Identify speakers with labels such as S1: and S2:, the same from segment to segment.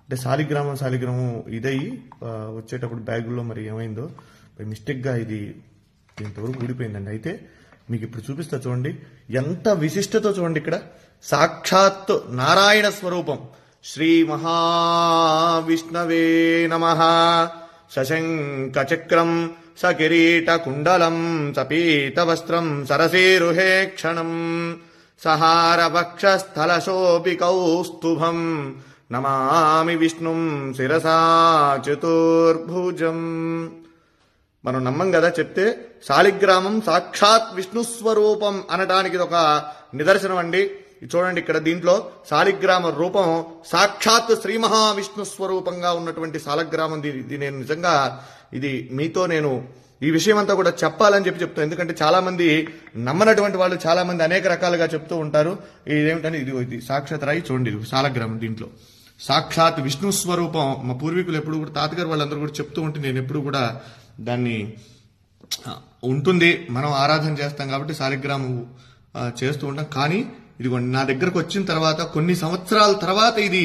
S1: అంటే శాలిగ్రామం ఇదయ్యి వచ్చేటప్పుడు బ్యాగుల్లో మరి ఏమైందో మిస్టేక్గా ఇది ఇంతవరకు ఊడిపోయిందండి. అయితే మీకు ఇప్పుడు చూపిస్తా చూడండి, ఎంత విశిష్టతో చూడండి. ఇక్కడ సాక్షాత్ నారాయణ స్వరూపం. శ్రీ మహావిష్ణవే నమః. శశంఖ చక్రం సకిరీట కుండలం సపీత వస్త్రం సరసీరుహే క్షణం సహార వక్షస్థల శోభి కౌస్తుభం నమామి విష్ణుం శిరసా చతుర్భుజం. మనం నమ్మం కదా చెప్తే. శాలిగ్రామం సాక్షాత్ విష్ణు స్వరూపం అనడానికి ఇది ఒక నిదర్శనం అండి. చూడండి, ఇక్కడ దీంట్లో శాలిగ్రామ రూపం సాక్షాత్ శ్రీ మహావిష్ణు స్వరూపంగా ఉన్నటువంటి శాలిగ్రామం. ఇది నేను నిజంగా ఇది మీతో నేను ఈ విషయం అంతా కూడా చెప్పాలని చెప్తాను. ఎందుకంటే చాలా మంది నమ్మనటువంటి వాళ్ళు చాలా మంది అనేక రకాలుగా చెప్తూ ఉంటారు. ఇదేమిటని ఇది సాక్షాత్ రాయి చూడండి, ఇది శాలిగ్రామం. దీంట్లో సాక్షాత్ విష్ణు స్వరూపం. మా పూర్వీకులు ఎప్పుడు కూడా తాతగారు వాళ్ళందరూ కూడా చెప్తూ ఉంటే నేను ఎప్పుడు కూడా దాన్ని ఉంటుంది, మనం ఆరాధన చేస్తాం కాబట్టి శాలిగ్రామం చేస్తూ ఉంటాం. కానీ ఇదిగోండి, నా దగ్గరకు వచ్చిన తర్వాత కొన్ని సంవత్సరాల తర్వాత ఇది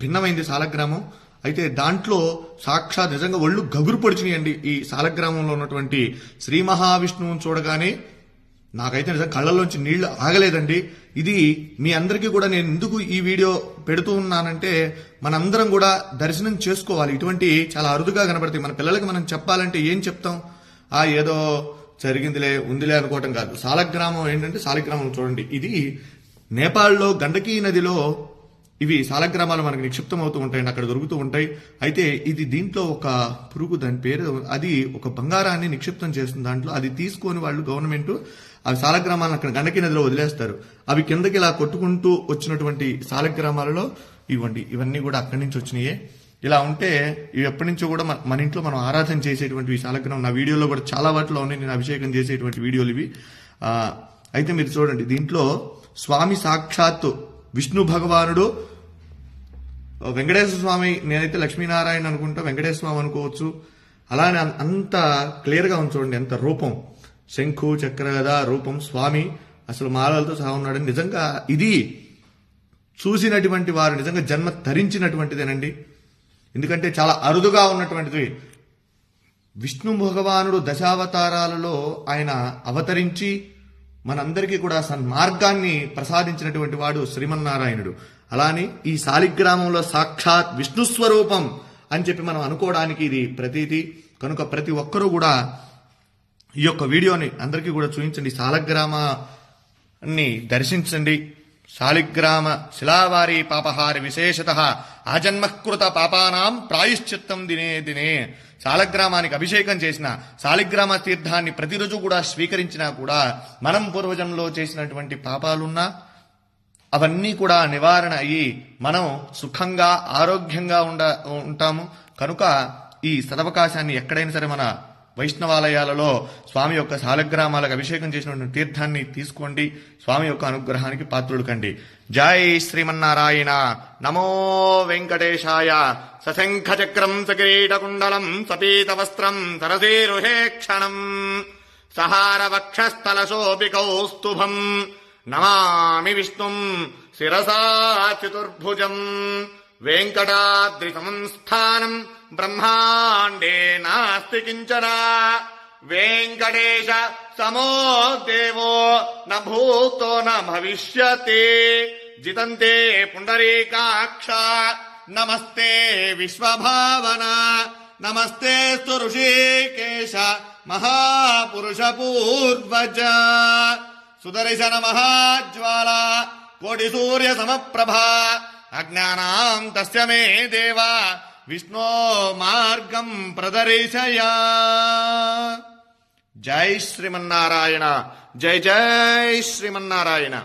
S1: భిన్నమైంది శాలిగ్రామం. అయితే దాంట్లో సాక్షాత్ నిజంగా ఒళ్ళు గగురు పొడిచినాయండి. ఈ శాలిగ్రామంలో ఉన్నటువంటి శ్రీ మహావిష్ణువుని చూడగానే నాకైతే నిజంగా కళ్ళల్లోంచి నీళ్లు ఆగలేదండి. ఇది మీ అందరికీ కూడా నేను ఎందుకు ఈ వీడియో పెడుతూ ఉన్నానంటే, మనందరం కూడా దర్శనం చేసుకోవాలి. ఇటువంటి చాలా అరుదుగా కనబడతాయి. మన పిల్లలకి మనం చెప్పాలంటే ఏం చెప్తాం? ఏదో జరిగిందిలే ఉందిలే అనుకోవటం కాదు. శాలిగ్రామం ఏంటంటే, శాలిగ్రామం చూడండి, ఇది నేపాల్లో గండకీ నదిలో ఇవి శాలిగ్రామాలు మనకి నిక్షిప్తం అవుతూ ఉంటాయండి, అక్కడ దొరుకుతూ ఉంటాయి. అయితే ఇది దీంట్లో ఒక పురుగు, దాని పేరు, అది ఒక బంగారాన్ని నిక్షిప్తం చేస్తుంది దాంట్లో. అది తీసుకొని వాళ్ళు గవర్నమెంట్ ఆ శాలిగ్రామాలను అక్కడ గండకీ నదిలో వదిలేస్తారు. అవి కిందకి ఇలా కొట్టుకుంటూ వచ్చినటువంటి శాలిగ్రామాలలో ఇవన్నీ కూడా అక్కడి నుంచి వచ్చినాయే. ఇలా ఉంటే ఇవి ఎప్పటి నుంచో కూడా మన ఇంట్లో మనం ఆరాధన చేసేటువంటి శాలిగ్రామం. నా వీడియోలో కూడా చాలా వాటిలో ఉన్నాయి, నేను అభిషేకం చేసేటువంటి వీడియోలు ఇవి. అయితే మీరు చూడండి, దీంట్లో స్వామి సాక్షాత్తు విష్ణు భగవానుడు, వెంకటేశ్వర స్వామి, నేనైతే లక్ష్మీనారాయణ అనుకుంటా, వెంకటేశ్వర స్వామి అనుకోవచ్చు. అలానే అంత క్లియర్గా ఉంది చూడండి, ఎంత రూపం, శంఖు చక్రగద రూపం, స్వామి అసలు మాలలతో సహా ఉన్నాడు. నిజంగా ఇది చూసినటువంటి వారు నిజంగా జన్మ ధరించినటువంటిదేనండి. ఎందుకంటే చాలా అరుదుగా ఉన్నటువంటిది. విష్ణు భగవానుడు దశావతారాలలో ఆయన అవతరించి మనందరికీ కూడా సన్మార్గాన్ని ప్రసాదించినటువంటి వాడు శ్రీమన్నారాయణుడు. అలానే ఈ శాలిగ్రామంలో సాక్షాత్ విష్ణు స్వరూపం అని చెప్పి మనం అనుకోవడానికి ఇది ప్రతీతి. కనుక ప్రతి ఒక్కరూ కూడా ఈ యొక్క వీడియోని అందరికీ కూడా చూపించండి, శాలిగ్రామాన్ని దర్శించండి. శాలిగ్రామ శిలావారి పాపహారి విశేషత ఆజన్మకృత పాపానాం ప్రాయశ్చిత్తం దినే దినే. శాలిగ్రామానికి అభిషేకం చేసిన, శాలిగ్రామ తీర్థాన్ని ప్రతిరోజు కూడా స్వీకరించినా కూడా మనం పూర్వజంలో చేసినటువంటి పాపాలున్నా అవన్నీ కూడా నివారణ అయ్యి మనం సుఖంగా ఆరోగ్యంగా ఉంటాము. కనుక ఈ సదవకాశాన్ని ఎక్కడైనా సరే మన వైష్ణవాలయాలలో స్వామి యొక్క శాలిగ్రామాలకు అభిషేకం చేసినటువంటి తీర్థాన్ని తీసుకోండి. స్వామి యొక్క అనుగ్రహానికి పాత్రులు కండి. జై శ్రీమన్నారాయణ. నమో వెంకటేశాయ. సశంఖ చక్రం సకిరీట కుండలం సపీత వస్త్రం సరసీరుహే క్షణం సహార వక్షస్థల శోభి కౌస్తుభం నమామి విష్ణుం శిరసా చతుర్భుజం. వెంకటాద్రి సంస్థానం బ్రహ్మాండే నాస్తి కించన వెంకటేశ సమో దేవో న భూతో న భవిష్యతి. జితంతే పుండరీకాక్ష నమస్తే విశ్వభావన నమస్తే ఋషికేశ మహాపురుష పూర్వజ. సుదర్శన మహాజ్వాల కోటి సూర్య సమప్రభా అజ్ఞానాం తస్య మే దేవా విష్ణో మార్గం ప్రదర్శయ. జై శ్రీమన్నారాయణ. జై జై శ్రీమన్నారాయణ.